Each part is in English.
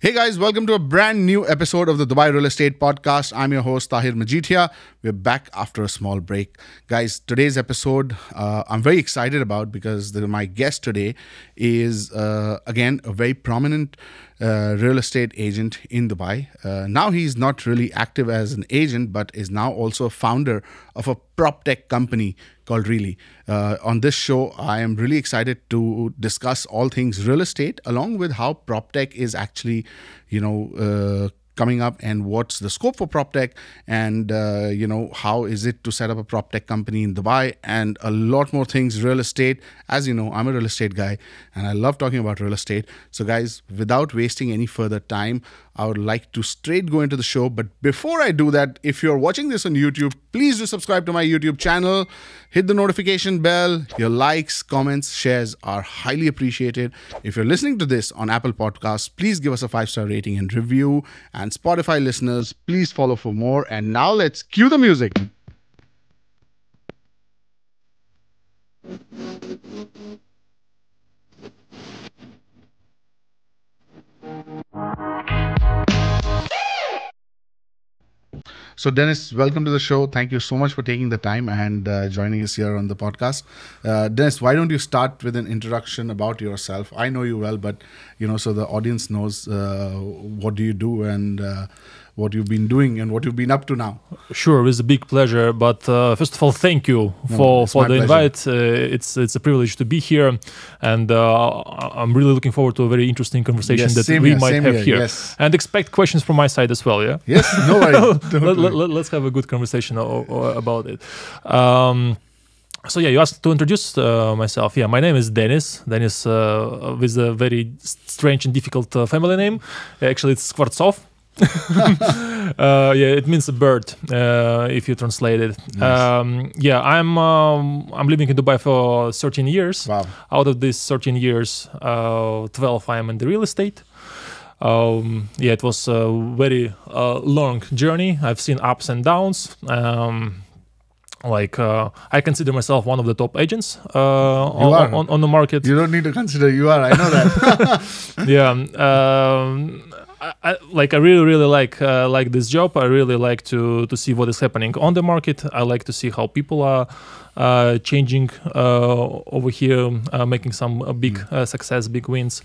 Hey guys, welcome to a brand new episode of the Dubai Real Estate Podcast. I'm your host Tahir Majithia. We're back after a small break. Guys, today's episode I'm very excited about because my guest today is again a very prominent real estate agent in Dubai. Now he's not really active as an agent, but is now also a founder of a prop tech company called Really. On this show, I am really excited to discuss all things real estate, along with how prop tech is actually, coming up and what's the scope for prop tech and, how is it to set up a prop tech company in Dubai and a lot more things real estate. As you know, I'm a real estate guy and I love talking about real estate. So guys, without wasting any further time, I would like to straight go into the show. But before I do that, if you're watching this on YouTube, please do subscribe to my YouTube channel. Hit the notification bell. Your likes, comments, shares are highly appreciated. If you're listening to this on Apple Podcasts, please give us a 5-star rating and review. And Spotify listeners, please follow for more. And now let's cue the music. So, Dennis, welcome to the show. Thank you so much for taking the time and joining us here on the podcast. Dennis, why don't you start with an introduction about yourself? I know you well, but so the audience knows what do you do and what you've been doing and what you've been up to now. Sure, it's a big pleasure. But first of all, thank you for the invite. It's a privilege to be here, and I'm really looking forward to a very interesting conversation we might have here. Yes. And expect questions from my side as well. Yeah. Yes. No worries. Let's have a good conversation about it. So yeah, you asked to introduce myself. Yeah, my name is Dennis. Dennis with a very strange and difficult family name. Actually, it's Skvortsov. It means a bird if you translate it. Nice. I'm living in Dubai for 13 years. Wow. Out of these 13 years, 12 I am in the real estate. It was a very long journey. I've seen ups and downs. I consider myself one of the top agents on the market. You don't need to consider you are. I know that. Yeah. I really like this job. I really like to see what is happening on the market. I like to see how people are changing over here, making some big success, big wins.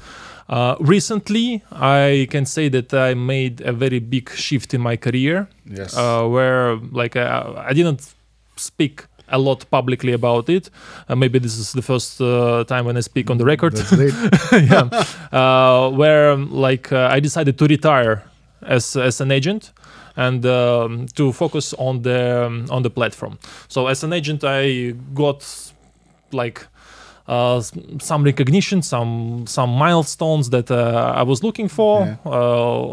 Recently, I can say that I made a very big shift in my career. Yes. Where I didn't speak a lot publicly about it. Maybe this is the first time when I speak on the record. That's great. Where I decided to retire as an agent and to focus on the platform. So as an agent, I got some recognition, some milestones that I was looking for. Yeah.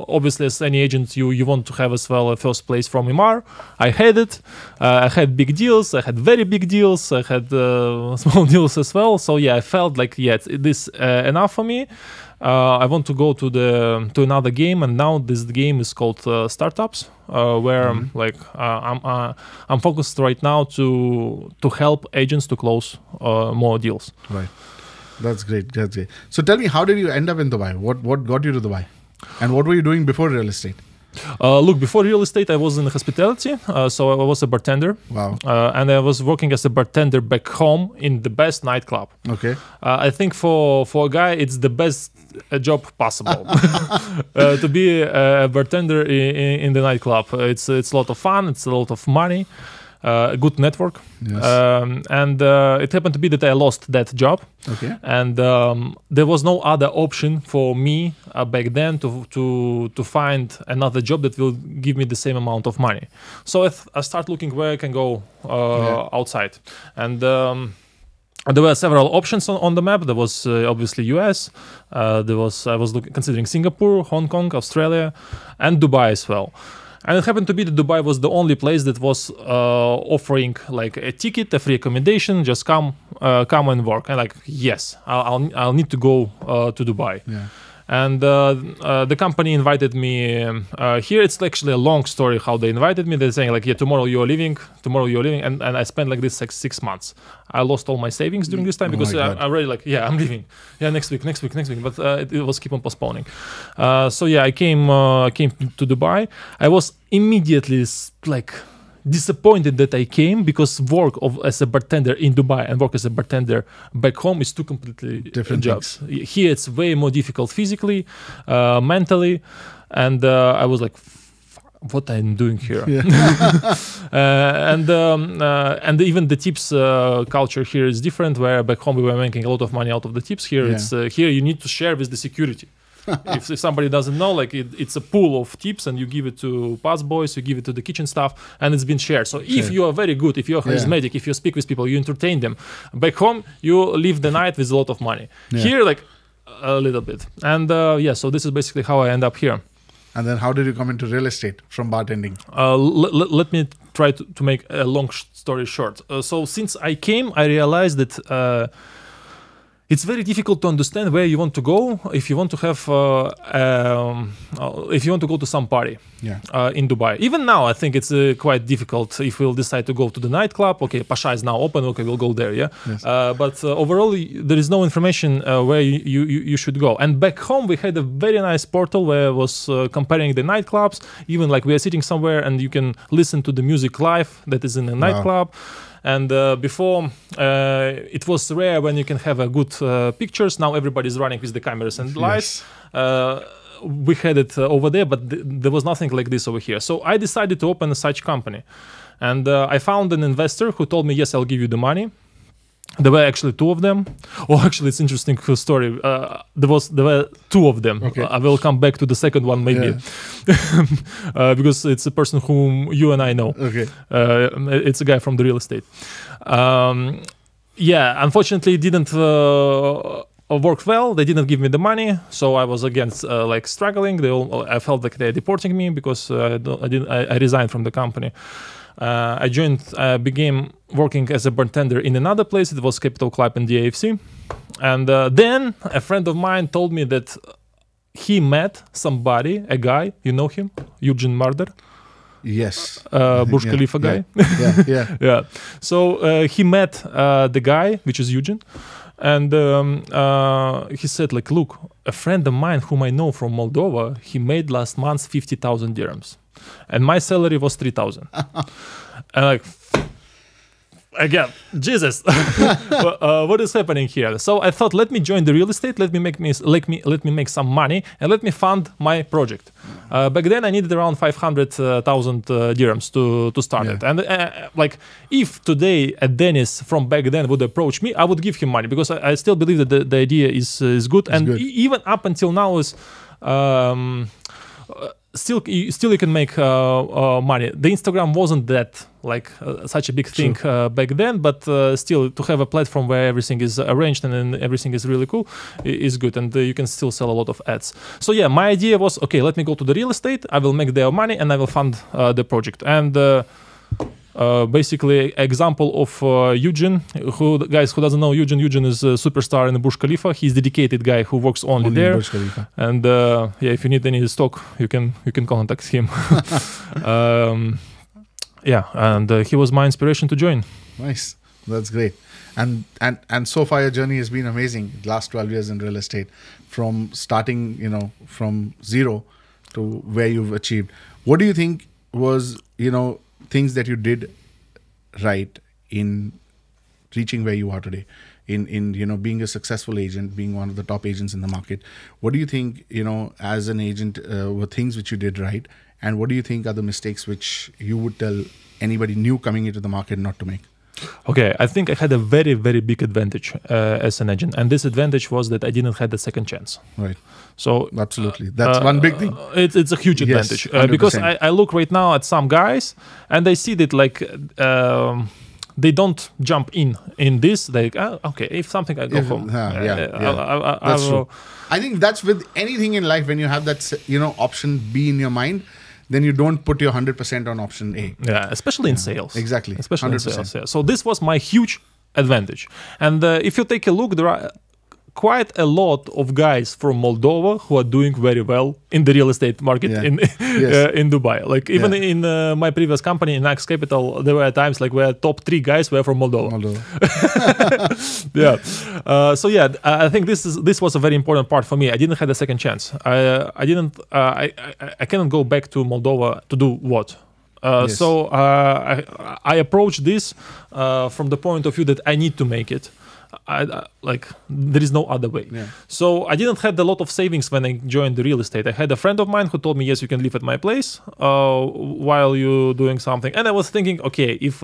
Obviously, as any agent, you want to have as well a first place from Emaar. I had it. I had big deals. I had very big deals. I had small deals as well. So yeah, I felt like it is enough for me. I want to go to another game, and now this game is called Startups, where I'm focused right now to help agents to close more deals. Right, that's great. That's great. So tell me, how did you end up in Dubai? What got you to Dubai, and what were you doing before real estate? Before real estate, I was in hospitality, so I was a bartender. Wow. And I was working as a bartender back home in the best nightclub. Okay. I think for a guy, it's the best job possible to be a bartender in the nightclub. It's a lot of fun. It's a lot of money. A good network. Yes. And it happened to be that I lost that job. Okay. And there was no other option for me back then to find another job that will give me the same amount of money. So I start looking where I can go outside. And there were several options on the map. There was obviously US. I was considering Singapore, Hong Kong, Australia, and Dubai as well. And it happened to be that Dubai was the only place that was offering a ticket, a free accommodation, just come and work. And yes, I'll need to go to Dubai. Yeah. And the company invited me here. It's actually a long story how they invited me. They're saying like, yeah, tomorrow you're leaving, and I spent like this like 6 months. I lost all my savings during this time because I already like, yeah, I'm leaving. Yeah, next week. But it was keep on postponing. So yeah, I came to Dubai. I was immediately like disappointed that I came because work as a bartender in Dubai and work as a bartender back home is two completely different jobs. Here it's way more difficult physically, mentally, and I was like, what I'm doing here. And even the tips culture here is different, where back home we were making a lot of money out of the tips. Here it's here you need to share with the security. if somebody doesn't know, like it's a pool of tips and you give it to pass boys, you give it to the kitchen staff, and it's been shared. So if you are very good, if you're charismatic, if you speak with people, you entertain them, back home you live the night with a lot of money. Here, like a little bit. And so this is basically how I end up here. And then how did you come into real estate from bartending? Let me try to make a long story short. So since I came, I realized that it's very difficult to understand where you want to go if you want to have if you want to go to some party in Dubai. Even now, I think it's quite difficult if we'll decide to go to the nightclub. Okay, Pasha is now open. Okay, we'll go there. Yes. But overall, there is no information where you should go. And back home, we had a very nice portal where I was comparing the nightclubs. Even like we are sitting somewhere and you can listen to the music live that is in a nightclub. And before, it was rare when you can have a good pictures. Now everybody's running with the cameras and lights. We had it over there, but there was nothing like this over here. So I decided to open a such company. And I found an investor who told me, yes, I'll give you the money. There were actually two of them. Oh, actually, it's an interesting story. There were two of them. Okay. I will come back to the second one maybe, because it's a person whom you and I know. Okay. It's a guy from the real estate. Unfortunately, it didn't work well. They didn't give me the money, so I was again like struggling. I felt like they're deporting me because I resigned from the company. I began working as a bartender in another place. It was Capital Club in the AFC. And then a friend of mine told me that he met somebody, a guy, you know him, Eugene Marder? Yes. Burj Khalifa guy? Yeah. So he met the guy, which is Eugene. And he said, like, look, a friend of mine whom I know from Moldova, he made last month 50,000 dirhams. And my salary was 3,000. And like, again, Jesus, what is happening here? So I thought, let me join the real estate. Let me make some money and let me fund my project. Back then, I needed around 500,000 dirhams to start it. And like, if today a Dennis from back then would approach me, I would give him money because I still believe that the idea is good. And even up until now is. Still you can make money. The Instagram wasn't that like such a big thing back then, but still to have a platform where everything is arranged and then everything is really cool is good, and you can still sell a lot of ads. So yeah, my idea was, okay, let me go to the real estate, I will make their money and I will fund the project. And basically example of Eugene, who doesn't know Eugene is a superstar in the Burj Khalifa. He's dedicated guy who works only there. Burj Khalifa. And if you need any stock, you can contact him. And he was my inspiration to join. Nice, that's great. And so far your journey has been amazing. The last 12 years in real estate, from starting, from zero to where you've achieved. What do you think was, things that you did right in reaching where you are today, in being a successful agent, being one of the top agents in the market? What do you think, as an agent, were things which you did right? And what do you think are the mistakes which you would tell anybody new coming into the market not to make? Okay, I think I had a very, very big advantage as an agent. And this advantage was that I didn't have the second chance. Right. So absolutely. That's one big thing. It's a huge advantage. Because I look right now at some guys and I see that like they don't jump in this. Like, okay, if something, I go home. That's true. I think that's with anything in life. When you have that, option B in your mind, then you don't put your 100% on option A. Yeah, especially in sales. Exactly. Especially 100%. In sales. Yeah. So this was my huge advantage. And if you take a look, there are quite a lot of guys from Moldova who are doing very well in the real estate market in Dubai. Like even in my previous company in Axe Capital, there were times like where top 3 guys were from Moldova. I think this was a very important part for me. I didn't have a second chance. I cannot go back to Moldova to do what? So I approached this from the point of view that I need to make it. There is no other way. So I didn't have a lot of savings when I joined the real estate. I had a friend of mine who told me, yes, you can live at my place while you're doing something. And I was thinking, okay, if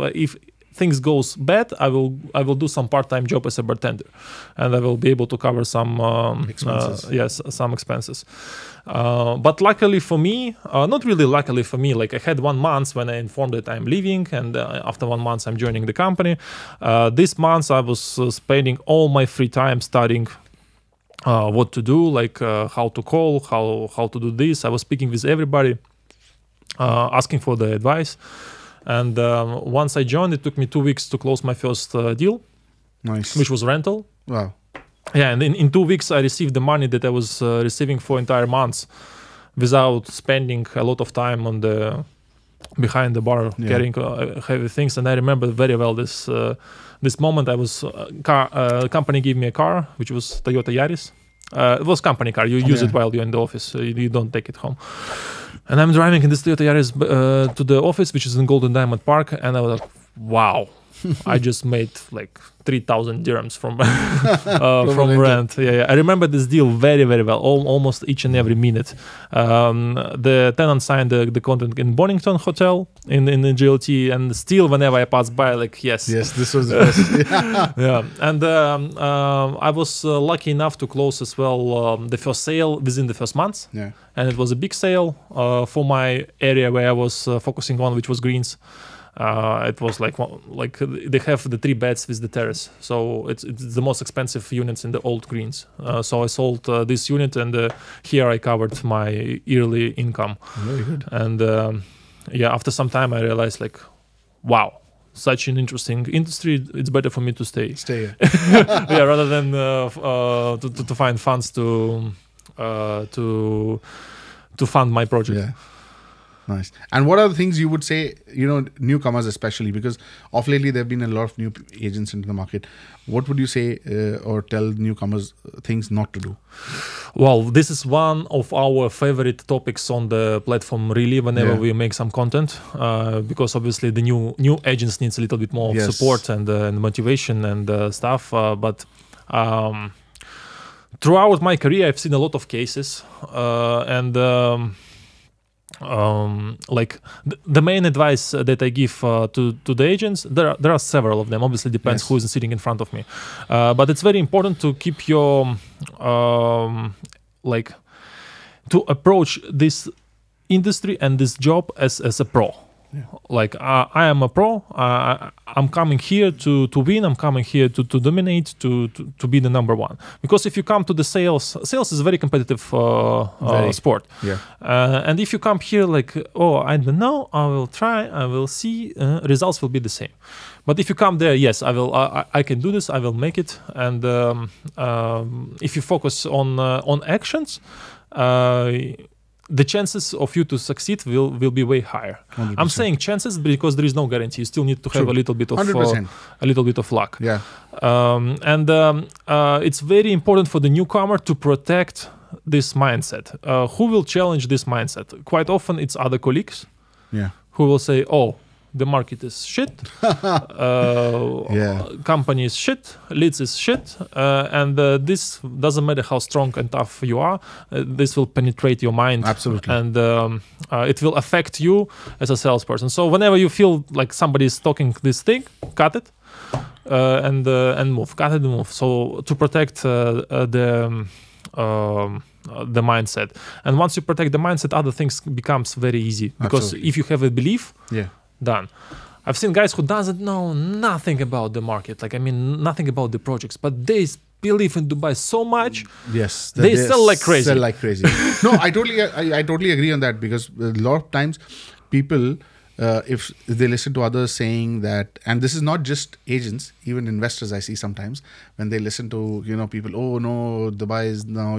things goes bad, I will do some part-time job as a bartender, and I will be able to cover some expenses. Some expenses. But luckily for me, not really luckily for me, like I had 1 month when I informed that I'm leaving, and after 1 month I'm joining the company. This month I was spending all my free time studying what to do, like how to call, how to do this. I was speaking with everybody, asking for the advice. And once I joined, it took me 2 weeks to close my first deal, which was rental. Wow. Yeah, and in 2 weeks, I received the money that I was receiving for entire months without spending a lot of time on the behind the bar carrying heavy things. And I remember very well this moment. Company gave me a car, which was Toyota Yaris. It was company car. You use it while you're in the office. You don't take it home. And I'm driving in this Toyota Yaris to the office, which is in Golden Diamond Park, and I was like, wow. I just made like 3,000 dirhams from rent. I remember this deal very, very well, almost each and every minute. The tenant signed the contract in Bonington Hotel in the GLT, and still whenever I pass by, like, yes, this was the best. And I was lucky enough to close as well the first sale within the first month. And it was a big sale for my area where I was focusing on, which was Greens. It was like they have the 3 beds with the terrace, so it's the most expensive units in the old Greens. So I sold this unit, and here I covered my yearly income. Very good. And after some time I realized, like, wow, such an interesting industry. It's better for me to stay here. Rather than to find funds to fund my project. Nice. And what are the things you would say, newcomers especially, because of lately there have been a lot of new agents into the market. What would you say or tell newcomers things not to do? Well, this is one of our favorite topics on the platform, really, whenever we make some content, because obviously the new agents needs a little bit more support and motivation and stuff. But throughout my career, I've seen a lot of cases, like the main advice that I give to the agents, there are several of them. Obviously, depends who is sitting in front of me, but it's very important to keep your to approach this industry and this job as a pro. Like I am a pro. I'm coming here to win. I'm coming here to dominate, to be the number one. Because if you come to the sales is a very competitive sport. And if you come here like, oh, I don't know, I will try, I will see, results will be the same. But if you come there, yes, I will. I can do this. I will make it. And if you focus on actions, the chances of you to succeed will be way higher. 100%. I'm saying chances because there is no guarantee. You still need to have a little bit of luck. It's very important for the newcomer to protect this mindset. Who will challenge this mindset? Quite often it's other colleagues who will say, oh, the market is shit, company is shit, leads is shit, and this doesn't matter how strong and tough you are, this will penetrate your mind. Absolutely. And it will affect you as a salesperson. So whenever you feel like somebody is talking this thing, cut it and move, cut it and move. So to protect the mindset. And once you protect the mindset, other things becomes very easy. Because if you have a belief, done. I've seen guys who doesn't know nothing about the market, nothing about the projects, but they believe in Dubai so much. Yes, they sell like crazy. No, I totally agree on that, because a lot of times people if they listen to others saying that, and this is not just agents, even investors I see sometimes when they listen to, people, oh no, Dubai is now,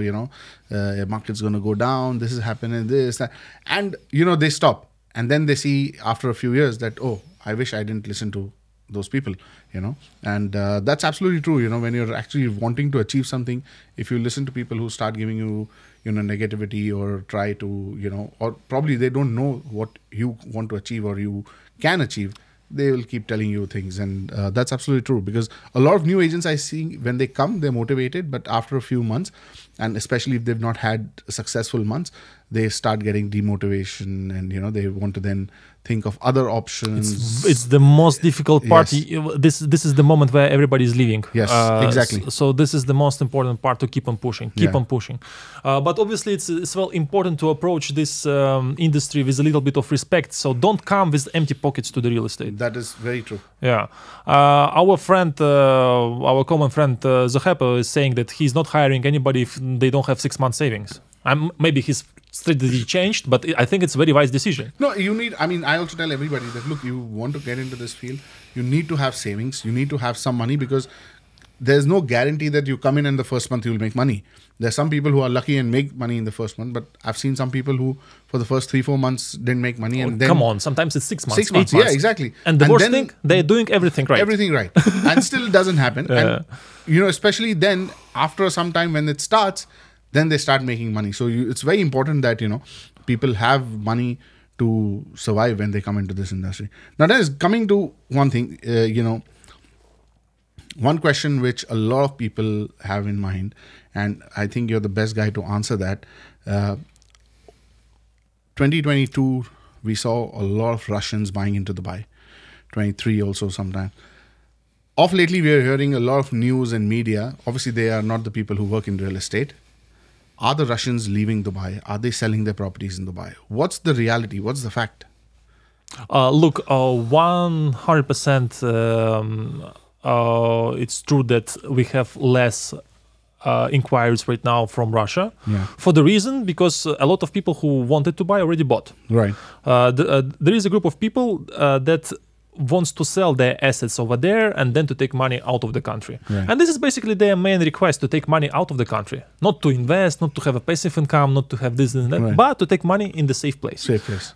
market's going to go down, this is happening, this, that, and, they stop. And then they see after a few years that, oh, I wish I didn't listen to those people, and that's absolutely true. When you're actually wanting to achieve something, if you listen to people who start giving you, negativity, or try to, or probably they don't know what you want to achieve or you can achieve, they will keep telling you things. And that's absolutely true, because a lot of new agents I see, when they come, they're motivated, but after a few months, and especially if they've not had successful months, they start getting demotivation, and they want to then think of other options. It's the most difficult part. Yes. This is the moment where everybody is leaving. Yes, exactly. So this is the most important part, to keep on pushing. But obviously it's well important to approach this industry with a little bit of respect. So don't come with empty pockets to the real estate. That is very true. Yeah. Our friend, our common friend Zohepa is saying that he's not hiring anybody if they don't have 6 months savings. Maybe his strategy changed, but I think it's a very wise decision. No, you need, I also tell everybody that, look, you want to get into this field, you need to have savings, you need to have some money, because there's no guarantee that you come in and the first month you'll make money. There's some people who are lucky and make money in the first month, but I've seen some people who for the first 3-4 months didn't make money. And then, come on, sometimes it's 6 months. 6 months, yeah, exactly. And the worst thing, they're doing everything right. Everything right. And still it doesn't happen. And, especially then, after some time when it starts, then they start making money. So it's very important that, people have money to survive when they come into this industry. Now, that is coming to one thing, one question which a lot of people have in mind, and I think you're the best guy to answer that. 2022, we saw a lot of Russians buying into Dubai. 23 also sometime. Of lately, we are hearing a lot of news and media. Obviously, they are not the people who work in real estate. Are the Russians leaving Dubai? Are they selling their properties in Dubai? What's the reality? What's the fact? Look, 100% it's true that we have less inquiries right now from Russia. Yeah. For the reason, because a lot of people who wanted to buy already bought. Right. There is a group of people that wants to sell their assets over there and then to take money out of the country. Right. And this is basically their main request, to take money out of the country. Not to invest, not to have a passive income, not to have this and that, but to take money in the safe place. Safe place.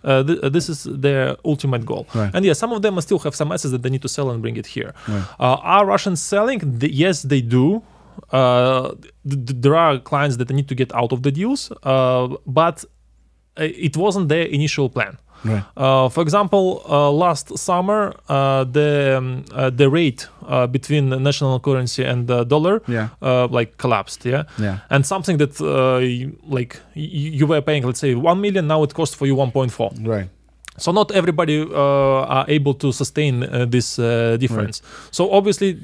This is their ultimate goal. Right. And some of them still have some assets that they need to sell and bring it here. Right. Are Russians selling? Yes, they do. There are clients that need to get out of the deals, but it wasn't their initial plan. Right. For example, last summer, the rate between the national currency and the dollar collapsed. Yeah. And something that you were paying, let's say 1 million, now it costs for you 1.4. Right. So not everybody are able to sustain this difference. Right. So obviously,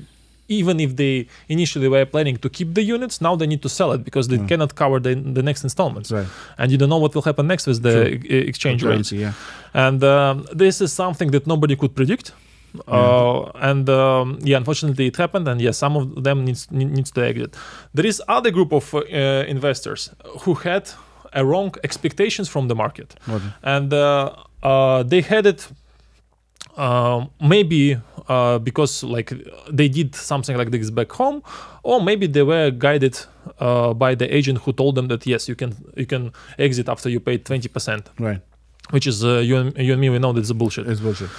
even if they initially were planning to keep the units, now they need to sell it because they cannot cover the next installments. Right. And you don't know what will happen next with the exchange rates. Yeah. And this is something that nobody could predict. Unfortunately it happened, and some of them needs to exit. There is other group of investors who had wrong expectations from the market. Okay. And they had it maybe because they did something like this back home, or maybe they were guided by the agent who told them that yes, you can exit after you paid 20%. Right. Which is you and me, we know that's bullshit. It's bullshit.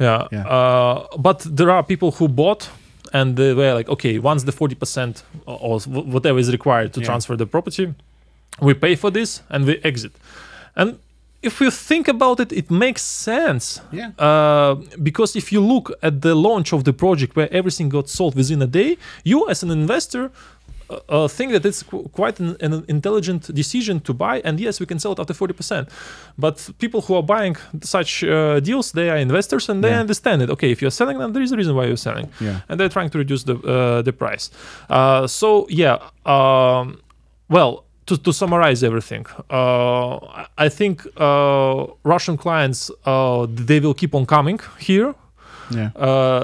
Yeah. But there are people who bought and they were like, okay, once the 40% or whatever is required to transfer the property, we pay for this and we exit. And if you think about it, it makes sense. Yeah. Because if you look at the launch of the project where everything got sold within a day, you as an investor think that it's quite an intelligent decision to buy, and yes, we can sell it after 40%. But people who are buying such deals, they are investors and they understand it. Okay, if you're selling them, there is a reason why you're selling. Yeah. And they're trying to reduce the price. To summarize everything, I think Russian clients, they will keep on coming here. Yeah.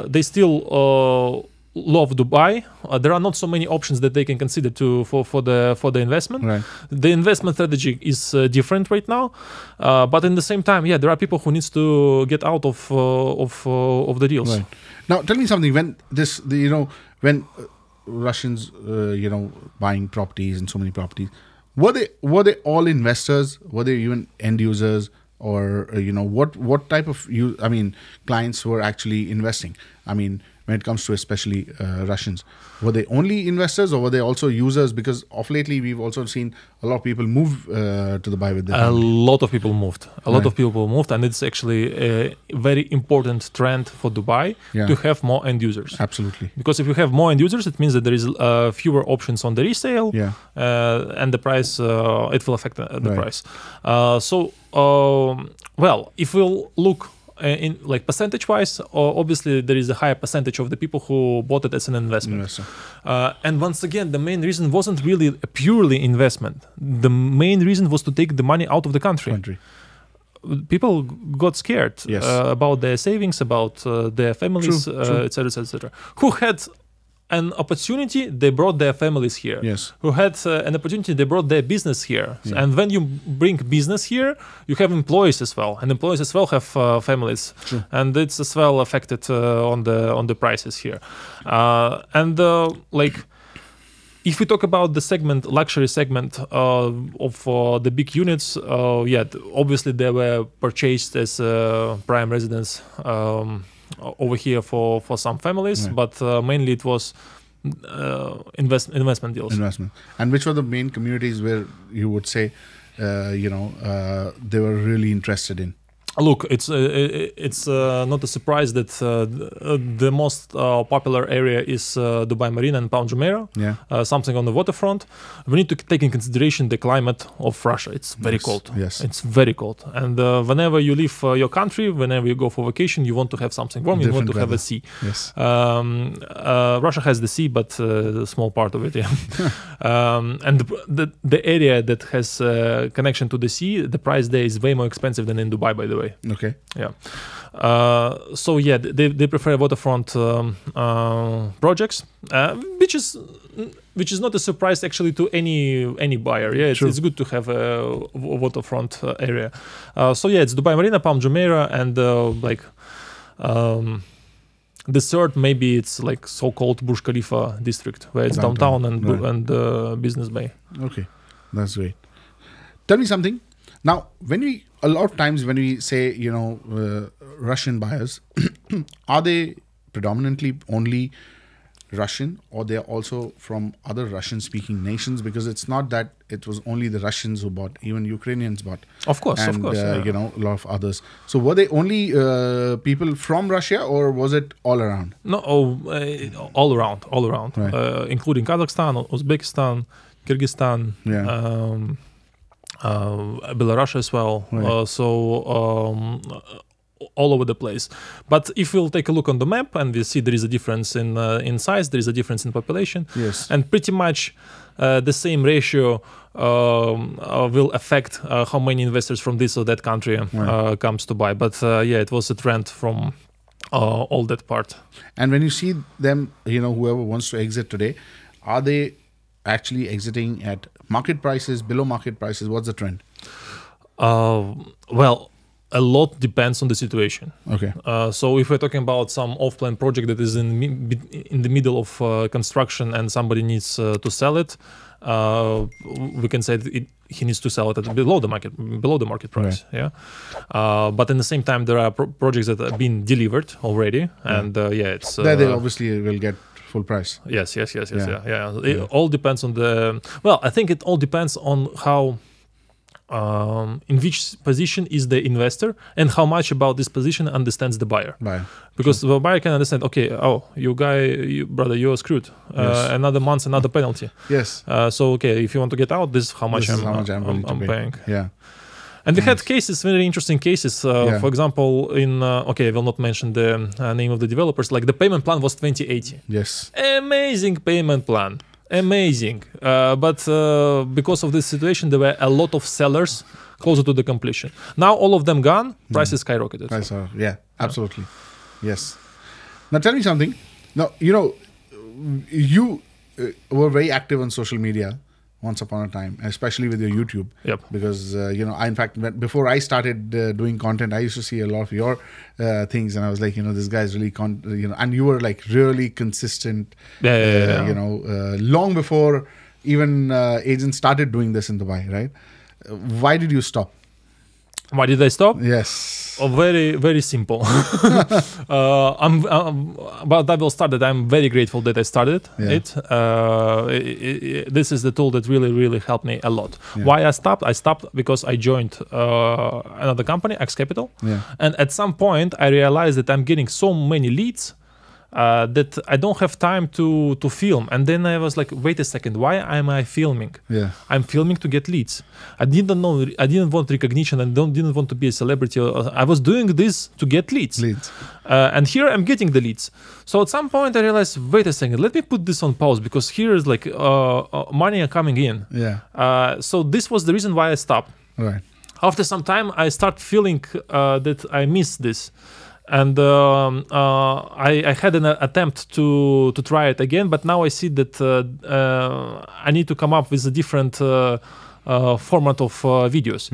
They still law of Dubai, there are not so many options that they can consider for the investment. Right. The investment strategy is different right now, but in the same time, there are people who needs to get out of the deals. Right. Now, tell me something. When when Russians, buying properties and so many properties, were they all investors? Were they even end users? Or what type of clients were actually investing? I mean, when it comes to especially Russians, were they only investors or were they also users? Because of lately we've also seen a lot of people move to Dubai with their family. A lot of people moved. And it's actually a very important trend for Dubai to have more end users. Absolutely. Because if you have more end users, it means that there is fewer options on the resale, and the price it will affect the price. If we'll look in like percentage-wise, obviously there is a higher percentage of the people who bought it as an investment. And once again, the main reason wasn't really a purely investment. The main reason was to take the money out of the country. People got scared about their savings, about their families, etc., etc. Who had an opportunity, they brought their families here. Who had an opportunity, they brought their business here. And when you bring business here, you have employees as well, and employees as well have families, and it's as well affected on the prices here. If we talk about the segment, luxury segment of the big units, obviously they were purchased as prime residence over here for some families, but mainly it was investment deals. And which were the main communities where you would say, they were really interested in? Look, it's not a surprise that the most popular area is Dubai Marina and Palm Jumeirah, something on the waterfront. We need to take in consideration the climate of Russia. It's very cold. It's very cold. And whenever you leave your country, whenever you go for vacation, you want to have something warm, you want to have a sea. Russia has the sea, but a small part of it, and the area that has connection to the sea, the price there is way more expensive than in Dubai, by the way. Okay. They prefer waterfront projects, which is not a surprise actually to any buyer. It's good to have a waterfront area. It's Dubai Marina, Palm Jumeirah, and the third maybe it's like so-called Burj Khalifa district, where it's downtown and Business Bay. Okay, that's great. Tell me something. Now, a lot of times when we say, Russian buyers, are they predominantly only Russian, or they're also from other Russian-speaking nations? Because it's not that it was only the Russians who bought, even Ukrainians bought. Of course. A lot of others. So were they only people from Russia, or was it all around? No, all around, right. Including Kazakhstan, Uzbekistan, Kyrgyzstan, Belarus as well. All over the place. But if we'll take a look on the map and we see there is a difference in size, there is a difference in population, and pretty much the same ratio will affect how many investors from this or that country comes to buy. But it was a trend from all that part. And when you see them, whoever wants to exit today, are they actually exiting at market prices, below market prices? What's the trend? A lot depends on the situation. Okay. So if we're talking about some off-plan project that is in the middle of construction and somebody needs to sell it, we can say that he needs to sell it at below the market price. Right. But in the same time, there are projects that have been delivered already, and it's there they obviously will get full price. Yes. It all depends on the. Well, I think it all depends on how. In which position is the investor and how much about this position understands the buyer. Because the buyer can understand, okay, brother, you are screwed. Another month, another penalty. If you want to get out, this is how much I'm paying. And we had cases, very interesting cases. For example, I will not mention the name of the developers, like the payment plan was 2080. Amazing payment plan. Amazing. But because of this situation, there were a lot of sellers closer to the completion. Now all of them gone, prices skyrocketed. Absolutely. Yes. Now tell me something. Now, you were very active on social media once upon a time, especially with your YouTube. Yep. Because in fact, before I started doing content, I used to see a lot of your things, and I was like, this guy's really and you were like really consistent. Yeah. Long before even agents started doing this in Dubai, right? Why did you stop? Why did I stop? Yes. Oh, very, very simple. About that will start that I'm very grateful that I started it. This is the tool that really, really helped me a lot. Yeah. Why I stopped? I stopped because I joined another company, X Capital. Yeah. And at some point, I realized that I'm getting so many leads that I don't have time to film. And then I was like, wait a second, why am I filming? Yeah. I'm filming to get leads. I didn't want recognition and didn't want to be a celebrity. I was doing this to get leads. And here I'm getting the leads. So at some point I realized, wait a second, let me put this on pause because here is like money are coming in. Yeah. So this was the reason why I stopped. Right. After some time, I start feeling that I miss this. And I had an attempt to try it again, but now I see that I need to come up with a different format of videos.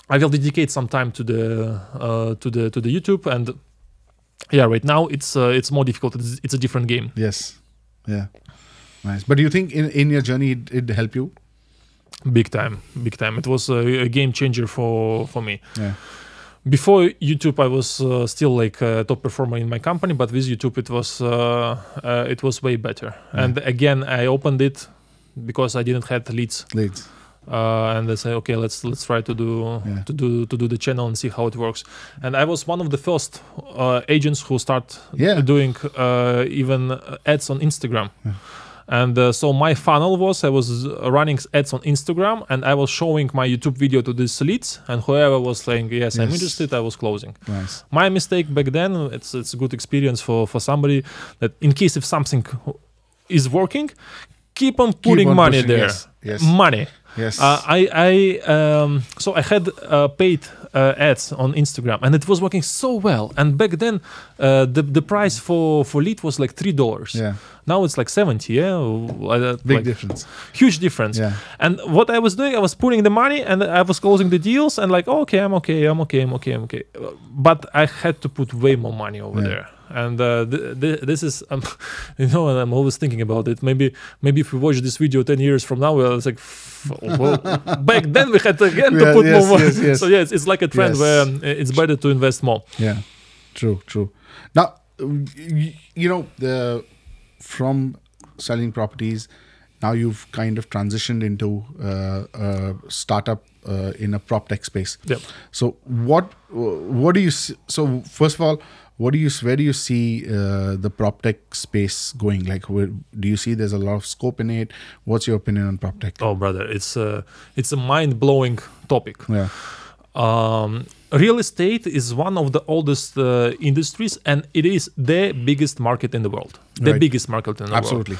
I will dedicate some time to the YouTube, and right now it's more difficult. It's a different game. Yes. Yeah. Nice. But do you think in your journey it helped you? Big time. It was a game changer for me. Yeah. Before YouTube, I was still like a top performer in my company, but with YouTube, it was way better. Yeah. And again, I opened it because I didn't have leads. And I say, okay, let's try to do the channel and see how it works. And I was one of the first agents who start doing even ads on Instagram. Yeah. And so my funnel was, I was running ads on Instagram and I was showing my YouTube video to these leads, and whoever was saying, yes, I'm interested, I was closing. Nice. My mistake back then, it's a good experience for somebody that in case if something is working, keep on putting money pushing, there. Yes. Money. Yes. So I had paid ads on Instagram, and it was working so well. And back then, the price for lead was like $3. Yeah. Now it's like 70. Yeah. Big difference. Huge difference. Yeah. And what I was doing, I was putting the money, and I was closing the deals, and like, I'm okay. But I had to put way more money over there. And this is, and I'm always thinking about it. Maybe if we watch this video 10 years from now, it's like, well, back then we had again to put more money. Yes. So it's like a trend where it's better to invest more. Yeah, true. Now, from selling properties, now you've kind of transitioned into a startup in a prop tech space. Yep. So what do you see? So first of all, where do you see the prop tech space going? Like, do you see there's a lot of scope in it? What's your opinion on prop tech? Oh, brother, it's a mind-blowing topic. Yeah. Real estate is one of the oldest industries, and it is the biggest market in the world. The biggest market in the world. Absolutely.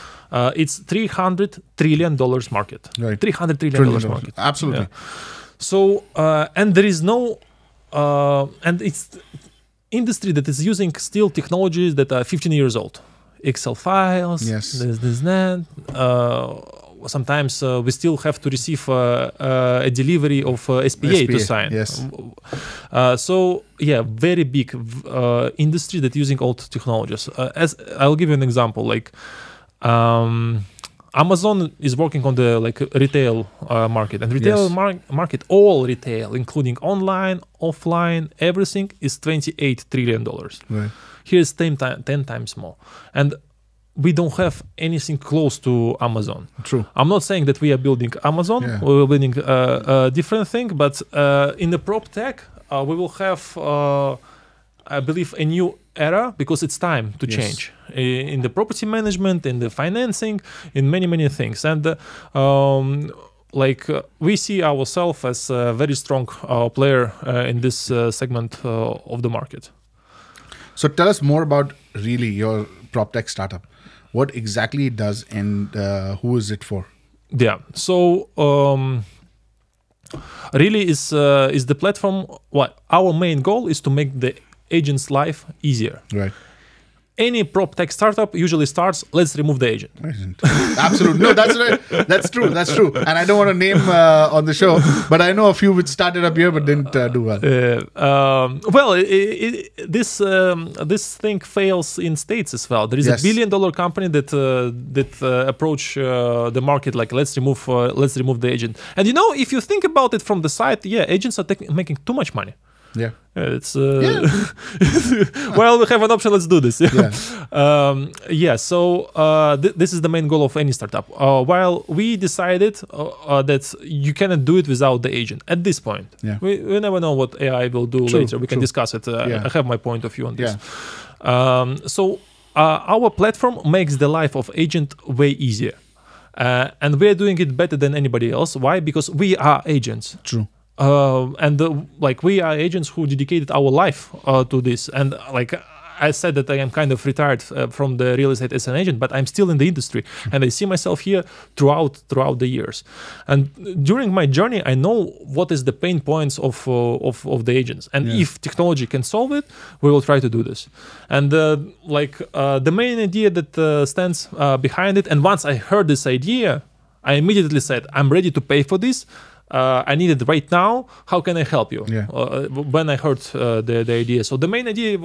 It's $300 trillion market. Right. $300 trillion market. Absolutely. Yeah. So, and there is no, and it's industry that is using still technologies that are 15 years old. Excel files, this, that. Sometimes we still have to receive a delivery of SPA to sign. Yes. Very big industry that using old technologies. As I'll give you an example, like Amazon is working on the retail market, and retail market, all retail, including online, offline, everything is $28 trillion. Right. Here's 10 times more, and we don't have anything close to Amazon. True. I'm not saying that we are building Amazon. Yeah. We're building a different thing, but in the prop tech, we will have, I believe, a new era because it's time to change in the property management, in the financing, in many things. And we see ourselves as a very strong player in this segment of the market. So tell us more about really your prop tech startup. What exactly it does, and who is it for? Yeah. So really is the platform. What our main goal is to make the agent's life easier. Right. Any prop tech startup usually starts, let's remove the agent. Absolutely. No, that's right. That's true. That's true. And I don't want to name on the show, but I know a few which started up here but didn't do well. This thing fails in States as well. There is Yes. a $1 billion company that approach the market like let's remove the agent. And if you think about it from the side, agents are making too much money. Yeah. It's well, we have an option. Let's do this. So this is the main goal of any startup. While we decided that you cannot do it without the agent at this point. Yeah. We never know what AI will do later. We can discuss it. I have my point of view on this. Our platform makes the life of agent way easier, and we're doing it better than anybody else. Why? Because we are agents. True. We are agents who dedicated our life to this, and I said that I am kind of retired from the real estate as an agent, but I'm still in the industry, and I see myself here throughout the years. And during my journey, I know what is the pain points of the agents, and if technology can solve it, we will try to do this. And the main idea that stands behind it, and once I heard this idea, I immediately said, I'm ready to pay for this. I need it right now. How can I help you? When I heard the idea. So the main idea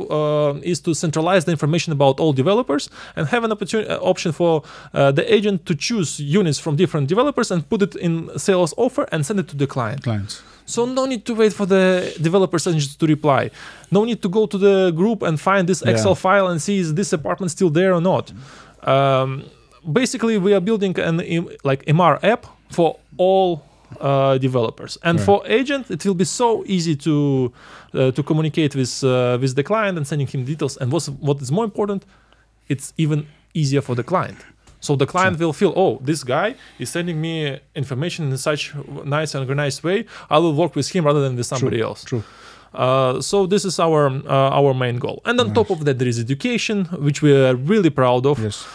is to centralize the information about all developers and have an option for the agent to choose units from different developers and put it in sales offer and send it to the clients. So no need to wait for the developers to reply. No need to go to the group and find this Excel file and see is this apartment still there or not. Basically, we are building an MR app for all developers, and for agent it will be so easy to communicate with the client and sending him details. And what is more important, it's even easier for the client. So the client will feel, oh, this guy is sending me information in such nice and organized way. I will work with him rather than with somebody else. True. So this is our main goal. And on top of that, there is education, which we are really proud of. Yes.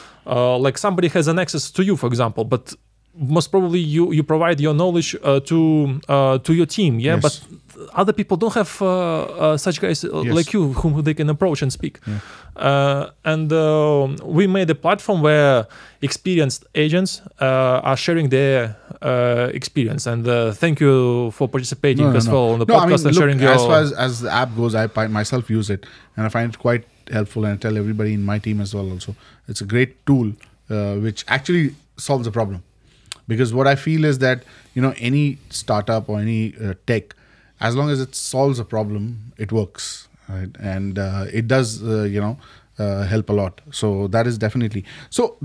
Somebody has an access to you, for example, but most probably you provide your knowledge to your team, but other people don't have such guys like you whom they can approach and speak. And we made a platform where experienced agents are sharing their experience. And thank you for participating as well on the podcast and sharing your... As far as the app goes, I myself use it and I find it quite helpful, and I tell everybody in my team as well also. It's a great tool which actually solves a problem. Because what I feel is that, any startup or any tech, as long as it solves a problem, it works, right? And it does, help a lot. So that is definitely. So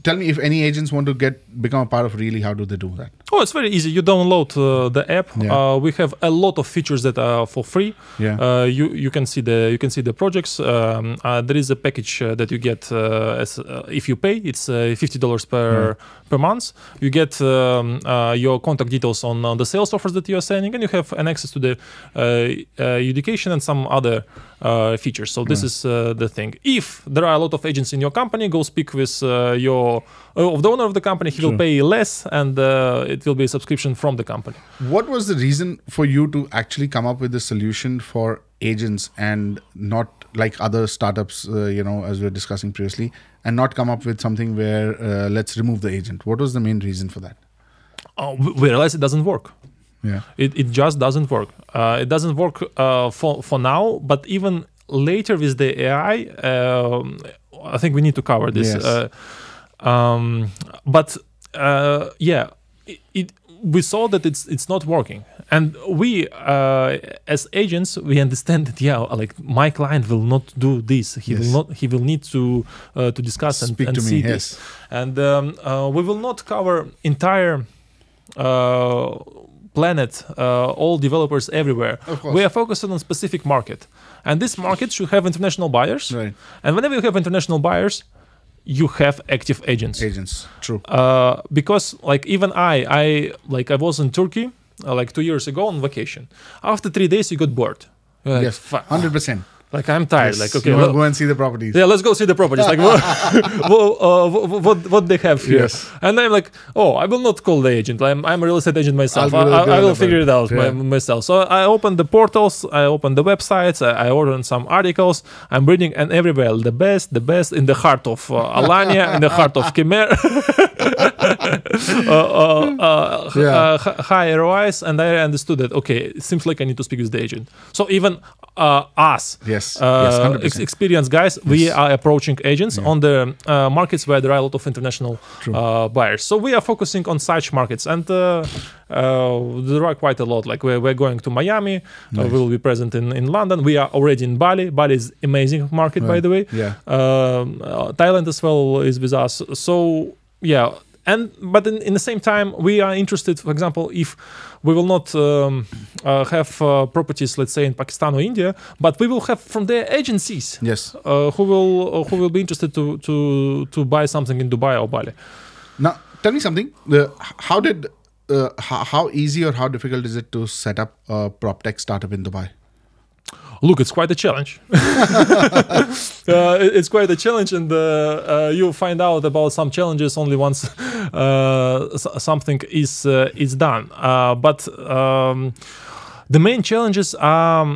tell me, if any agents want to become a part of Really, how do they do that? Oh, it's very easy. You download the app. We have a lot of features that are for free. You can see the projects. There is a package that you get if you pay. It's $50 per month. You get your contact details on the sales offers that you are sending, and you have an access to the education and some other features. So this is the thing. If there are a lot of agents in your company, go speak with the owner of the company. He will pay less, and it will be a subscription from the company. What was the reason for you to actually come up with a solution for agents and not like other startups, as we were discussing previously, and not come up with something where let's remove the agent? What was the main reason for that? We realized it doesn't work. It just doesn't work. It doesn't work for now, but even later with the AI, I think we need to cover this. We saw that it's not working, and we as agents, we understand that my client will not do this. He will need to discuss and see this, and we will not cover entire planet, all developers everywhere. We are focused on a specific market, and this market should have international buyers. Right. And whenever you have international buyers, you have active agents. True. Because even I was in Turkey 2 years ago on vacation. After 3 days, you got bored. Yes, 100%. Like I'm tired. Yes, Like okay, you want to go and see the properties. yeah, let's go see the properties. Like what they have here. Yes. And I'm like, oh, I will not call the agent. I'm a real estate agent myself. I'll be the I will developer. figure it out Yeah. myself. So I opened the portals, I opened the websites, I ordered some articles. I'm reading, and everywhere the best in the heart of Alanya, in the heart of Khmer. High ROIs, and I understood that okay, it seems like I need to speak with the agent. So even us, Yes. Yes. 100%. experienced guys, we are approaching agents on the markets where there are a lot of international buyers. So we are focusing on such markets, and there are quite a lot. Like we're going to Miami, we will be present in London. We are already in Bali. Bali is amazing market, by the way. Yeah. Thailand as well is with us. So yeah. But in the same time, we are interested, for example, if we will not have properties, let's say in Pakistan or India, but we will have from their agencies Yes. who will be interested to buy something in Dubai or Bali. Now, tell me something. How easy or how difficult is it to set up a prop tech startup in Dubai? Look, it's quite a challenge. It's quite a challenge, and you'll find out about some challenges only once something is done. But the main challenges are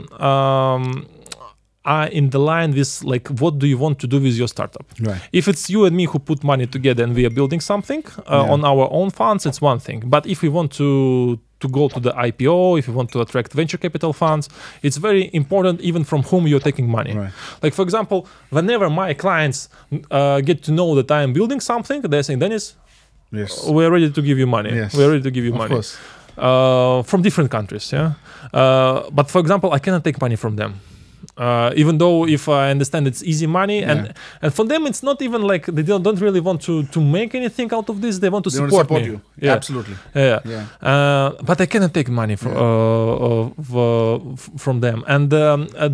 in the line with like, what do you want to do with your startup? Right. If it's you and me who put money together and we are building something on our own funds, it's one thing. But if we want to go to the IPO, if you want to attract venture capital funds, it's very important even from whom you're taking money. Right. Like, for example, whenever my clients get to know that I am building something, they're saying, Dennis, Yes. we're ready to give you money. Yes. We're ready to give you Of money. course. From different countries, yeah. But for example, I cannot take money from them. Even though if I understand it's easy money, and for them it's not even like they don't really want to make anything out of this. They want to They want to support support me. you. Yeah. Absolutely. Yeah. Yeah. But I cannot take money from them, and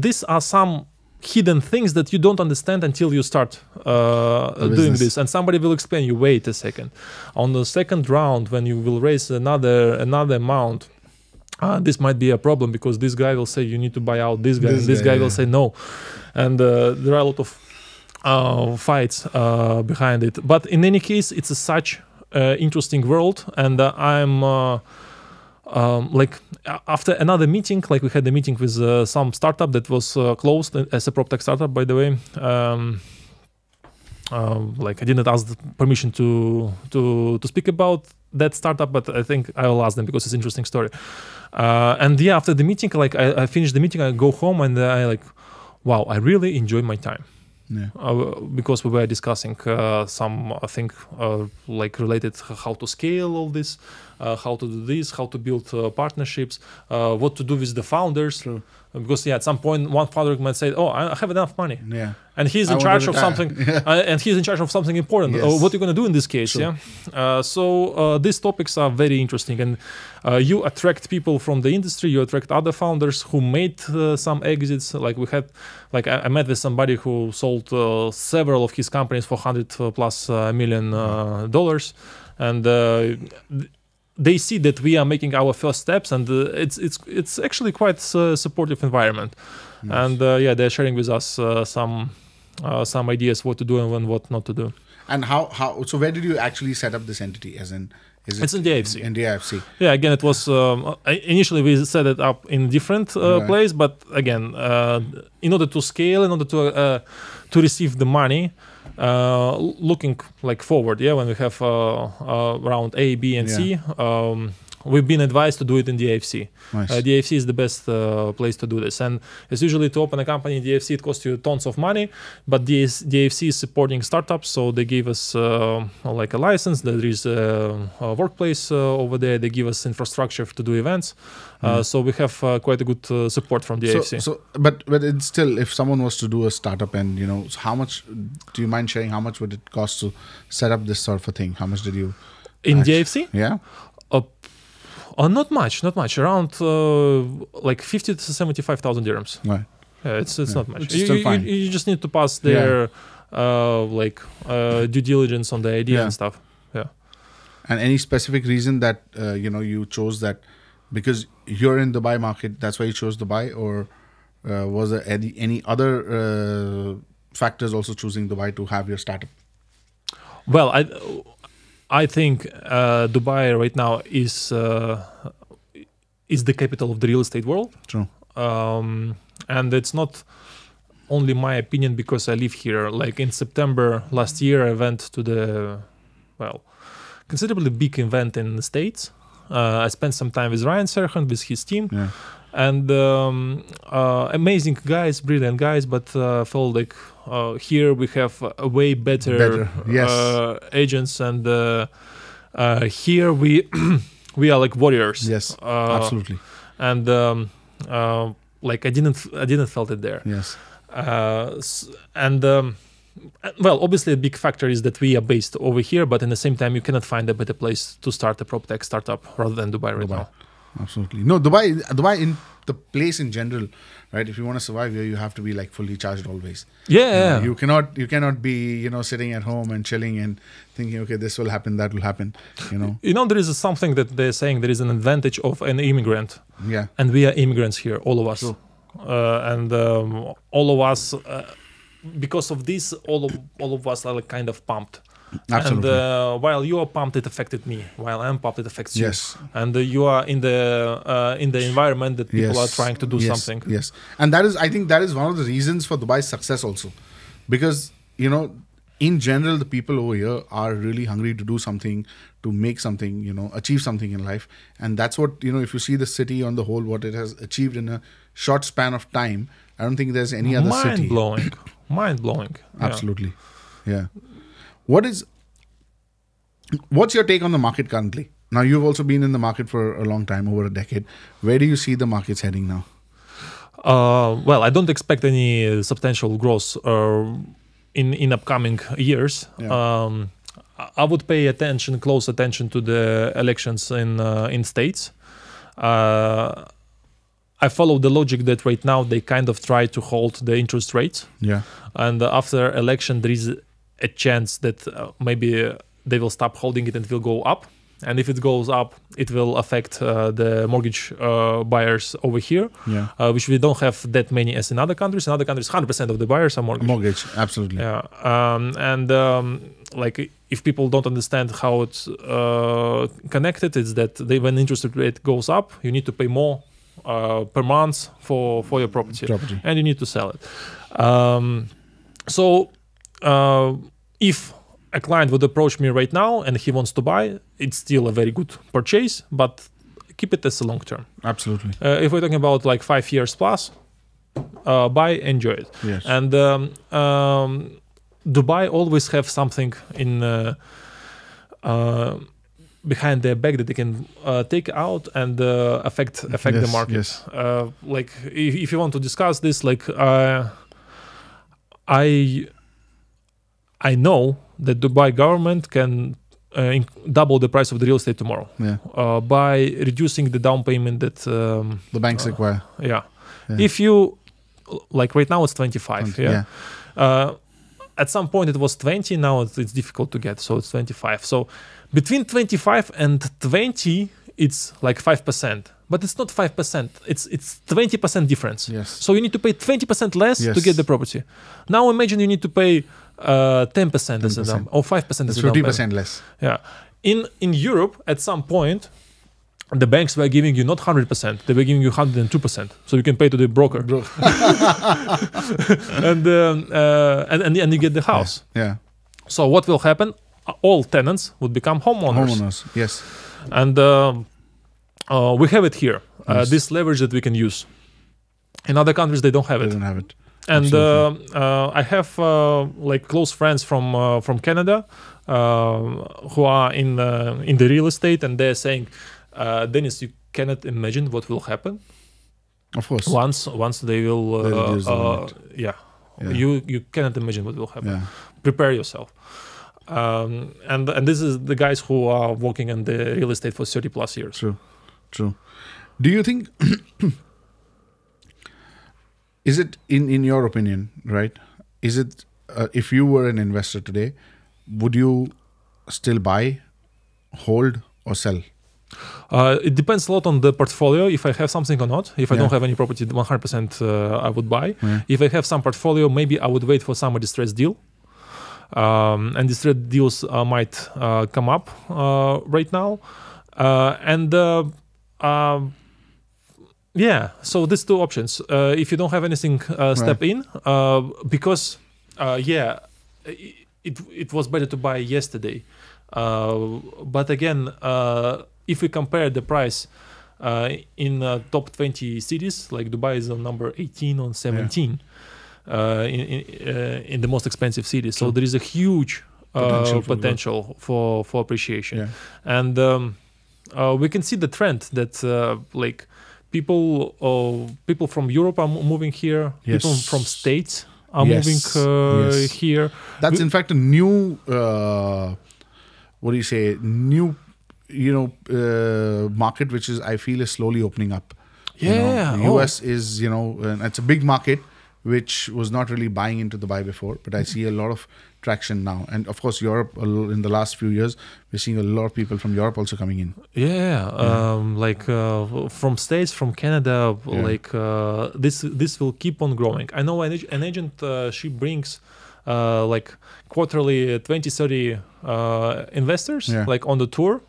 these are some hidden things that you don't understand until you start doing business. this, and somebody will explain you, wait a second, on the second round when you will raise another amount, this might be a problem because this guy will say you need to buy out this guy, and this guy will say no, and there are a lot of fights behind it. But in any case, it's such interesting world, and I'm like after another meeting, like we had a meeting with some startup that was closed as a prop tech startup, by the way. Like I didn't ask the permission to speak about that startup, but I think I will ask them because it's an interesting story. And yeah, after the meeting, like I finished the meeting, I go home and I like, wow, I really enjoyed my time. Yeah. Because we were discussing some, I think, like related how to scale all this, how to do this, how to build partnerships, what to do with the founders. True. Because yeah, at some point one founder might say, "Oh, I have enough money," Yeah. and he's I in want charge to of retire. something, and he's in charge of something important. Yes. What are you going to do in this case? Sure. Yeah. So these topics are very interesting, and you attract people from the industry. You attract other founders who made some exits. Like we had, like I met with somebody who sold several of his companies for $100+ million dollars, and they see that we are making our first steps, and it's actually quite a supportive environment. Nice. And yeah, they're sharing with us some ideas what to do and what not to do. And how so where did you actually set up this entity? As in, is it It's in the AFC. In the AFC. Yeah, again, it was initially we set it up in different Right. place, but again, in order to scale, in order to receive the money, looking like forward, yeah, when we have round A, B, and C, we've been advised to do it in the AFC. Nice. The AFC is the best place to do this, and it's usually to open a company in the AFC it costs you tons of money, but the AFC is supporting startups, so they gave us like a license. There is a workplace over there. They give us infrastructure to do events, so we have quite a good support from the AFC. So, but it's still, if someone was to do a startup, and so how much? Do you mind sharing how much would it cost to set up this sort of a thing? How much did you? In the AFC? Yeah. Not much. Around like 50 to 75,000 dirhams. Right. Yeah, it's not much. Which is still fine. You just need to pass their like due diligence on the idea and stuff. Yeah. And any specific reason that you chose that because you're in Dubai market, that's why you chose Dubai, or Was there any other factors also choosing Dubai to have your startup? Well, I think Dubai right now is the capital of the real estate world. True. And it's not only my opinion because I live here. Like in September last year, I went to the, considerably big event in the States. I spent some time with Ryan Serhant, with his team. Yeah. And amazing guys, brilliant guys, but felt like here we have a way better. Yes. Agents, and here we we are like warriors. Yes, absolutely. And like I didn't felt it there. Yes. Well, obviously a big factor is that we are based over here, but in the same time you cannot find a better place to start a prop tech startup rather than Dubai right now. Absolutely. No, Dubai in the place in general, right? If you want to survive here, you have to be like fully charged always. Yeah. You cannot be, sitting at home and chilling and thinking, okay, this will happen, that will happen, There is something that they're saying there is an advantage of an immigrant. Yeah. And we are immigrants here, all of us. True. All of us, because of this, all of us are like kind of pumped. Absolutely. And while you are pumped, it affected me. While I'm pumped, it affects you. Yes. And you are in the environment that people are trying to do something. Yes. And I think that is one of the reasons for Dubai's success also. Because, in general, the people over here are really hungry to do something, to make something, achieve something in life. And that's what, if you see the city on the whole, what it has achieved in a short span of time, I don't think there's any other city. Mind blowing. Absolutely. Yeah. What's your take on the market currently? Now, you've also been in the market for a long time, over a decade. Where do you see the markets heading now? Well, I don't expect any substantial growth in upcoming years. Yeah. I would pay close attention to the elections in states. I follow the logic that right now they kind of try to hold the interest rates. Yeah. And after election, there is a chance that maybe they will stop holding it and it will go up. And if it goes up, it will affect the mortgage buyers over here, which we don't have that many as in other countries. In other countries, 100% of the buyers are mortgage. Mortgage, absolutely. Yeah. Like if people don't understand how it's connected, it's that when interest rate goes up, you need to pay more per month for your property, and you need to sell it. So if a client would approach me right now and he wants to buy, it's still a very good purchase, but keep it as a long term. Absolutely. If we're talking about like 5 years plus, buy, enjoy it. Yes. And Dubai always have something in behind their back that they can take out and affect the market. Yes. Like if you want to discuss this, like I know that Dubai government can double the price of the real estate tomorrow by reducing the down payment that the banks require. Yeah. If you, like right now it's 25. At some point it was 20, now it's difficult to get, so it's 25. So between 25 and 20, it's like 5%. But it's not 5%, it's 20% difference. Yes. So you need to pay 20% less to get the property. Now imagine you need to pay 10% as a down, or 5% as a down. 50% less. Yeah. In Europe, at some point, the banks were giving you not 100%, they were giving you 102%. So you can pay to the broker. and you get the house. Yeah. So what will happen? All tenants would become homeowners. Yes. And we have it here. This leverage that we can use. In other countries, they don't have it. They don't have it. And I have like close friends from Canada who are in the real estate, and they're saying, Dennis, you cannot imagine what will happen. Of course. Once they will, you cannot imagine what will happen. Yeah. Prepare yourself. And this is the guys who are working in the real estate for 30 plus years. True. Do you think, is it in your opinion, right? Is it, if you were an investor today, would you still buy, hold, or sell? It depends a lot on the portfolio. If I have something or not. If I don't have any property, 100% I would buy. If I have some portfolio, maybe I would wait for some distressed deal. And distressed deals might come up right now. So these two options. If you don't have anything, step in. Because it was better to buy yesterday. But again, if we compare the price in top 20 cities, like Dubai is on number 18 or 17 in the most expensive cities. So there is a huge potential for appreciation. And we can see the trend that like people from Europe are moving here, people from States are moving here. That's in fact a new market which is, I feel, is slowly opening up. The US is, it's a big market which was not really buying into Dubai before, but I see a lot of traction now. And of course, Europe, in the last few years, we're seeing a lot of people from Europe also coming in. From States, from Canada, this will keep on growing. I know an agent, she brings quarterly 20-30 investors on the tour.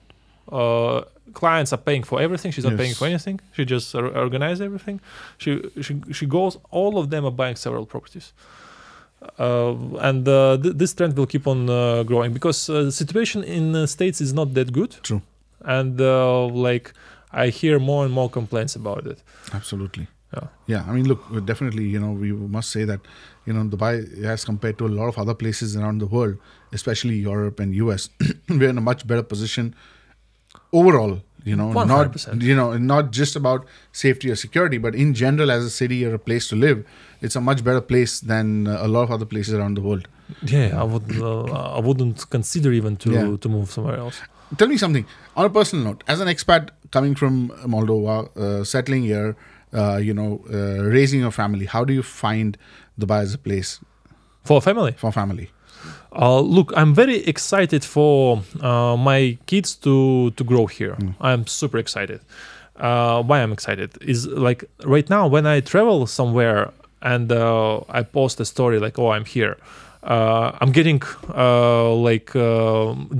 Clients are paying for everything. She's not paying for anything. She just organizes everything. She goes. All of them are buying several properties, and this trend will keep on growing because the situation in the States is not that good. True, and I hear more and more complaints about it. Absolutely. Yeah. I mean, look, definitely, we must say that, Dubai, as compared to a lot of other places around the world, especially Europe and US, we're in a much better position overall, 100%. Not just about safety or security, but in general, as a city or a place to live, it's a much better place than a lot of other places around the world. Yeah, I wouldn't consider even to move somewhere else. Tell me something on a personal note. As an expat coming from Moldova, settling here, raising your family, how do you find Dubai as a place for family? For family. Look, I'm very excited for my kids to grow here. I'm super excited. Why I'm excited is like right now when I travel somewhere and I post a story like, oh, I'm here. I'm getting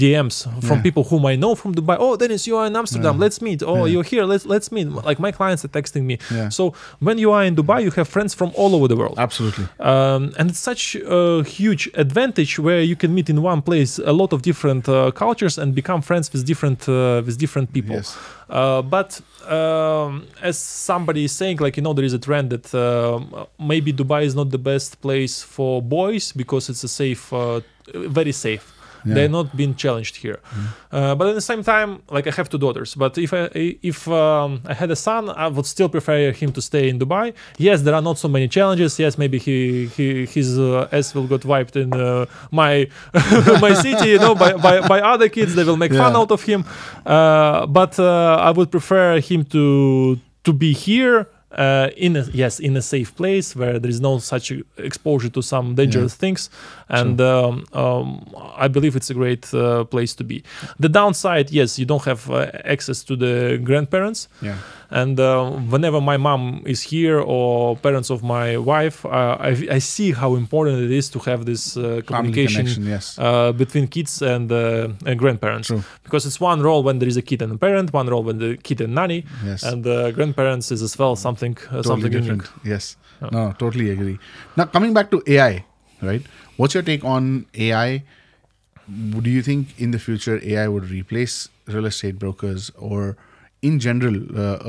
DMs from people whom I know from Dubai. Oh, Dennis, you are in Amsterdam. Let's meet. Oh, you're here. Let's meet. Like my clients are texting me. So when you are in Dubai, you have friends from all over the world. Absolutely. And it's such a huge advantage where you can meet in one place a lot of different cultures and become friends with different people. Yes. But as somebody is saying, there is a trend that maybe Dubai is not the best place for boys because it's a safe, very safe. They're not being challenged here. But at the same time, I have two daughters. But if I had a son, I would still prefer him to stay in Dubai. Yes, there are not so many challenges. Yes, maybe his ass will get wiped in my my city, by other kids. They will make fun out of him. But I would prefer him to be here. In a safe place where there is no such exposure to some dangerous things, and I believe it's a great place to be. The downside, yes, you don't have access to the grandparents, and whenever my mom is here or parents of my wife, I see how important it is to have this communication between kids and grandparents. True. Because it's one role when there is a kid and a parent, one role when the kid and nanny, and grandparents is as well something totally different. Unique. Yes, no, totally agree. Now coming back to AI, right? What's your take on AI? Do you think in the future AI would replace real estate brokers, or in general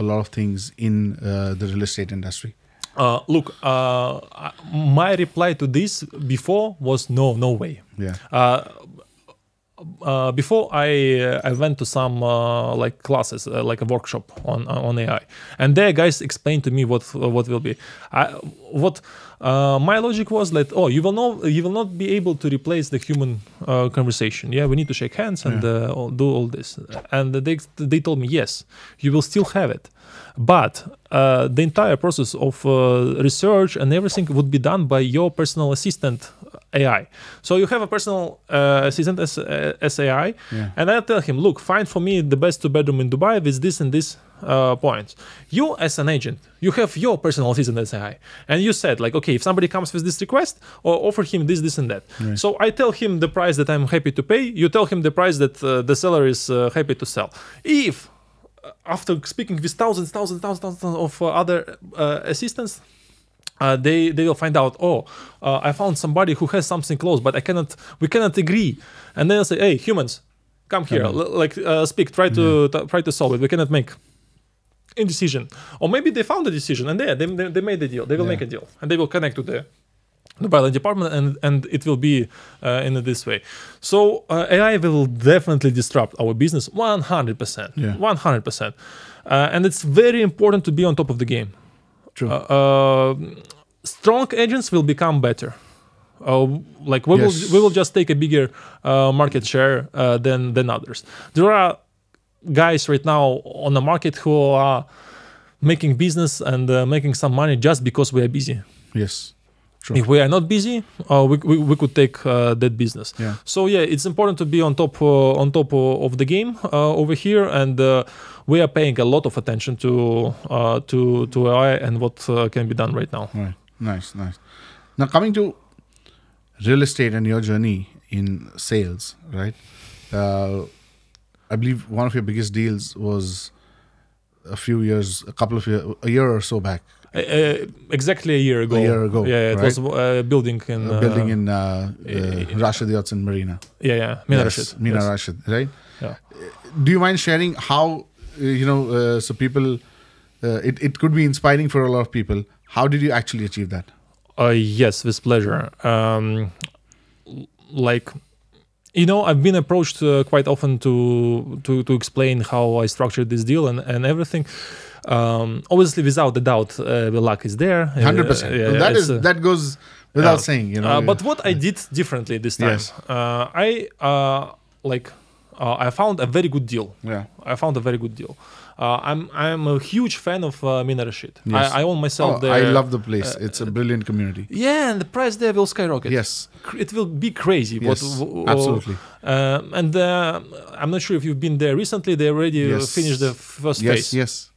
a lot of things in the real estate industry? Look, my reply to this before was no way. Before I went to some classes, like a workshop on AI, and there guys explained to me what will be. What My logic was that you will not be able to replace the human conversation. Yeah, we need to shake hands and do all this. And they told me yes, you will still have it, but the entire process of research and everything would be done by your personal assistant AI. So you have a personal assistant as AI, and I tell him, look, find for me the best 2-bedroom in Dubai with this and this points. You as an agent, you have your personal assistant as AI, and you said like, okay, if somebody comes with this request, or offer him this and that. Right. So I tell him the price that I'm happy to pay. You tell him the price that the seller is happy to sell. If after speaking with thousands of other assistants, they will find out, I found somebody who has something close, but we cannot agree. And then they'll say, hey, humans, come here, speak, try to solve it. We cannot make a decision. Or maybe they found a decision and they made the deal. They will make a deal and they will connect to the Dubai department and it will be in this way. So AI will definitely disrupt our business 100%. 100%. And it's very important to be on top of the game. True. Strong agents will become better. We will just take a bigger market share than others. There are guys right now on the market who are making business and making some money just because we are busy. Yes. True. If we are not busy, we could take that business. Yeah. So it's important to be on top of the game over here, and we are paying a lot of attention to AI and what can be done right now. Right. Nice. Now coming to real estate and your journey in sales, right? I believe one of your biggest deals was a year or so back. Exactly a year ago. Yeah, it was a building in Rashid Yatsen Marina. Mina Rashid. Mina Rashid, right? Yeah. Do you mind sharing how so people? It could be inspiring for a lot of people. How did you actually achieve that? Yes, with pleasure. I've been approached quite often to explain how I structured this deal and everything. Obviously, without a doubt, the luck is there. 100%. That goes without saying. But what I did differently this time, I found a very good deal. Yeah, I found a very good deal. I'm a huge fan of Mina Rashid. Yes. I own myself there. I love the place. It's a brilliant community. Yeah, and the price there will skyrocket. Yes. It will be crazy. Yes, absolutely. And I'm not sure if you've been there recently. They already finished the first phase. Yes.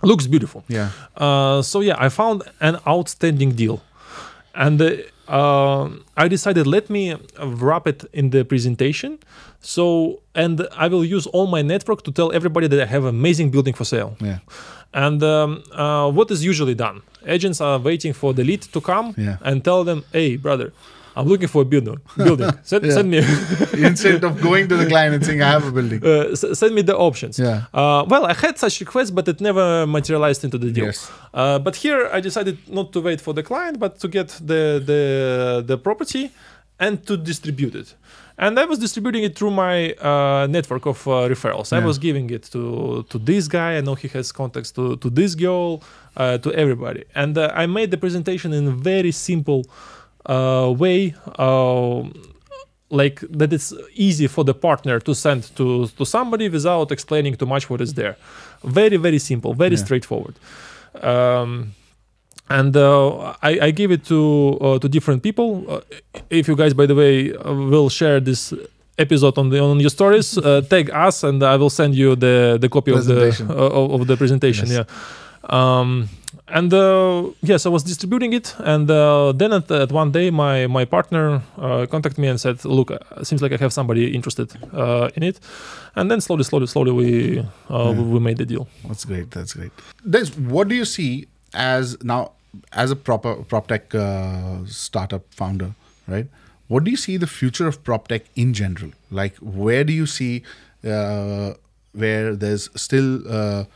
Looks beautiful. Yeah. I found an outstanding deal. And I decided, let me wrap it in the presentation. And I will use all my network to tell everybody that I have an amazing building for sale. Yeah. And what is usually done? Agents are waiting for the lead to come and tell them, hey, brother, I'm looking for a building. Send me. Instead of going to the client and saying, I have a building. Send me the options. Yeah. I had such requests, but it never materialized into the deal. Yes. But here I decided not to wait for the client, but to get the property and to distribute it. And I was distributing it through my network of referrals. I was giving it to this guy. I know he has contacts to this girl, to everybody. And I made the presentation in a very simple way, that it's easy for the partner to send to somebody without explaining too much what is there. Very, very simple, very straightforward. I gave it to different people. If you guys, by the way, will share this episode on your stories, tag us, and I will send you the copy of the presentation. Yes. I was distributing it, and then at one day, my partner contacted me and said, "Look, seems like I have somebody interested in it." And then slowly, we made the deal. That's great. Des, what do you see as a proper prop tech startup founder, right? What do you see the future of prop tech in general? Like, where do you see where there's still a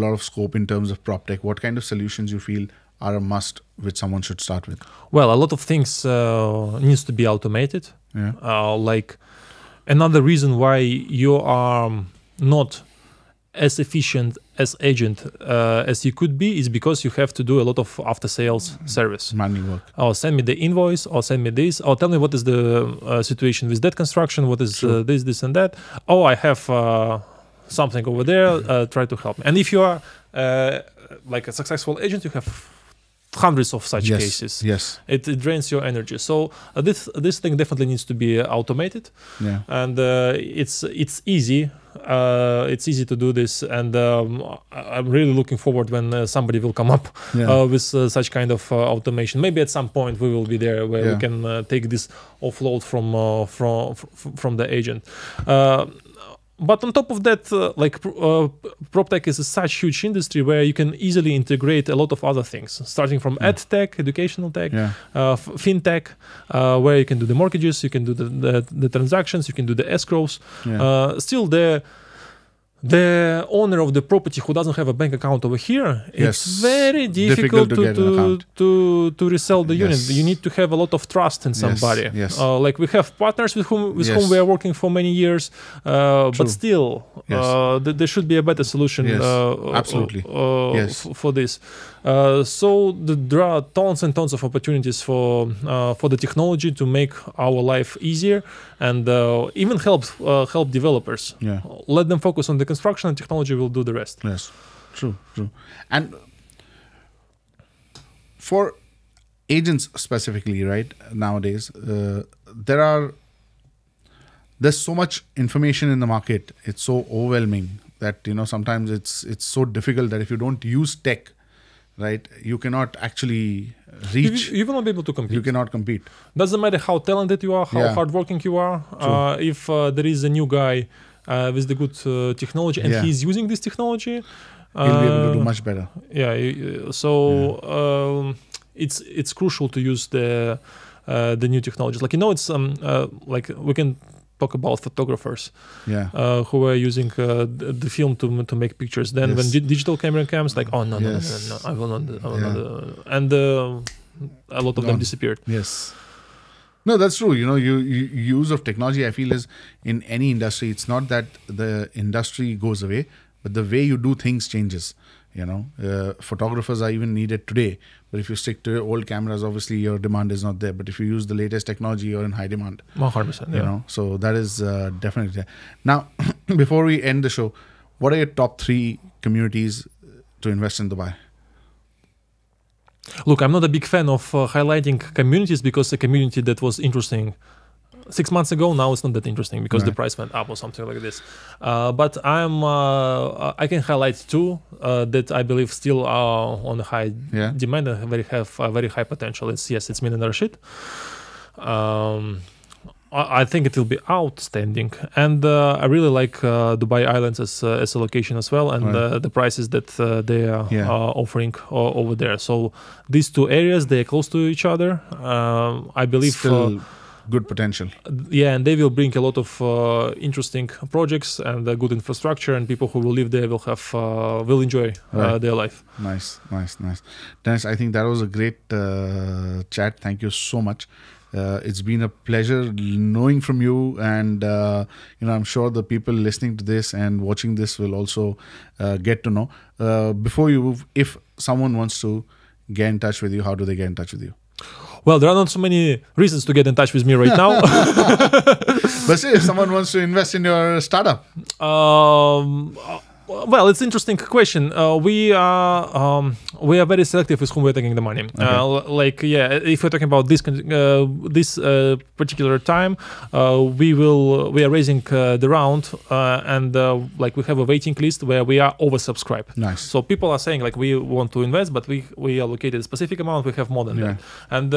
lot of scope in terms of prop tech? What kind of solutions you feel are a must which someone should start with? Well, a lot of things needs to be automated. Yeah. Another reason why you are not as efficient as agent as you could be is because you have to do a lot of after sales service. Manual work. Or send me the invoice, or send me this, or tell me what is the situation with that construction, what is this and that. Oh, I have something over there, try to help me. And if you are like a successful agent, you have hundreds of such cases. Yes. It drains your energy. So this thing definitely needs to be automated. Yeah. And it's easy. It's easy to do this, and I'm really looking forward when somebody will come up with such kind of automation. Maybe at some point we will be there where we can take this offload from the agent. But on top of that, PropTech is such huge industry where you can easily integrate a lot of other things, starting from ed tech, educational tech, fintech, where you can do the mortgages, you can do the transactions, you can do the escrows. Still, the owner of the property who doesn't have a bank account over here, it's very difficult to resell the unit. You need to have a lot of trust in somebody. Like we have partners with whom we are working for many years, but still, there should be a better solution for this. So there are tons and tons of opportunities for the technology to make our life easier, and even help developers. Let them focus on the construction, and technology will do the rest. Yes, true. And for agents specifically, right, nowadays, there's so much information in the market. It's so overwhelming that sometimes it's so difficult that if you don't use tech, right, you cannot actually reach. You will not be able to compete. You cannot compete. Doesn't matter how talented you are, how hardworking you are. If there is a new guy with the good technology and he's using this technology, he'll be able to do much better. It's crucial to use the new technologies. It's like we can talk about photographers who are using the film to make pictures. Then when digital camera comes, like, oh no, I will not. And a lot of them disappeared. Yes. No, that's true. Use of technology, I feel, is in any industry. It's not that the industry goes away, but the way you do things changes. Photographers are even needed today, but if you stick to old cameras, obviously your demand is not there. But if you use the latest technology, you're in high demand. 100%. So that is definitely there. Now, before we end the show, what are your top 3 communities to invest in Dubai? Look, I'm not a big fan of highlighting communities, because a community that was interesting 6 months ago, now it's not that interesting because the price went up or something like this. But I can highlight 2 that I believe still are on a high demand and have a very high potential. It's Min and Rashid. I think it will be outstanding, and I really like Dubai Islands as a location as well, and the prices that they are offering over there. So these 2 areas, they are close to each other. I believe still good potential. And they will bring a lot of interesting projects and good infrastructure, and people who will live there will enjoy their life. Nice. Dennis, I think that was a great chat. Thank you so much. It's been a pleasure knowing from you, and I'm sure the people listening to this and watching this will also get to know. If someone wants to get in touch with you, how do they get in touch with you? Well, there are not so many reasons to get in touch with me right now. But say if someone wants to invest in your startup. Well, it's an interesting question. We are very selective with whom we're taking the money. If we're talking about this particular time, we are raising the round, and we have a waiting list where we are oversubscribed. Nice. So people are saying we want to invest, but we allocated a specific amount. We have more than that, and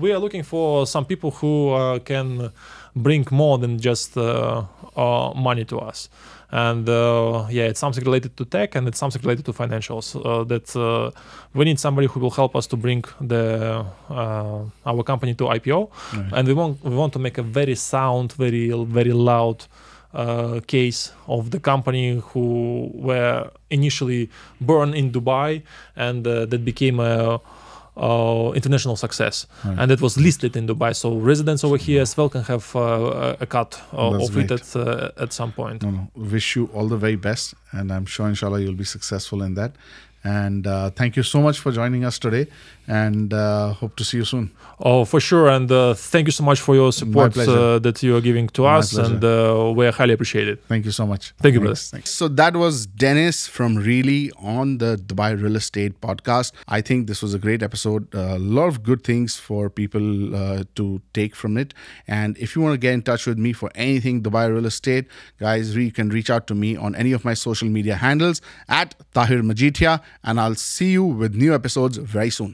we are looking for some people who can bring more than just money to us. And it's something related to tech, and it's something related to financials. That we need somebody who will help us to bring our company to IPO, and we want to make a very sound, very very loud case of the company who were initially born in Dubai, and that became a international success, and it was listed in Dubai. So residents over here as well can have a cut of it at some point. No. Wish you all the very best, and I'm sure, inshallah, you'll be successful in that. And thank you so much for joining us today, and hope to see you soon. Oh, for sure. And thank you so much for your support that you are giving to us, and we highly appreciate it. Thank you so much. Thank you, brother. Thanks. So that was Dennis from Really on the Dubai Real Estate Podcast. I think this was a great episode. A lot of good things for people to take from it. And if you want to get in touch with me for anything Dubai Real Estate, guys, you can reach out to me on any of my social media handles at Tahir Majithia. And I'll see you with new episodes very soon.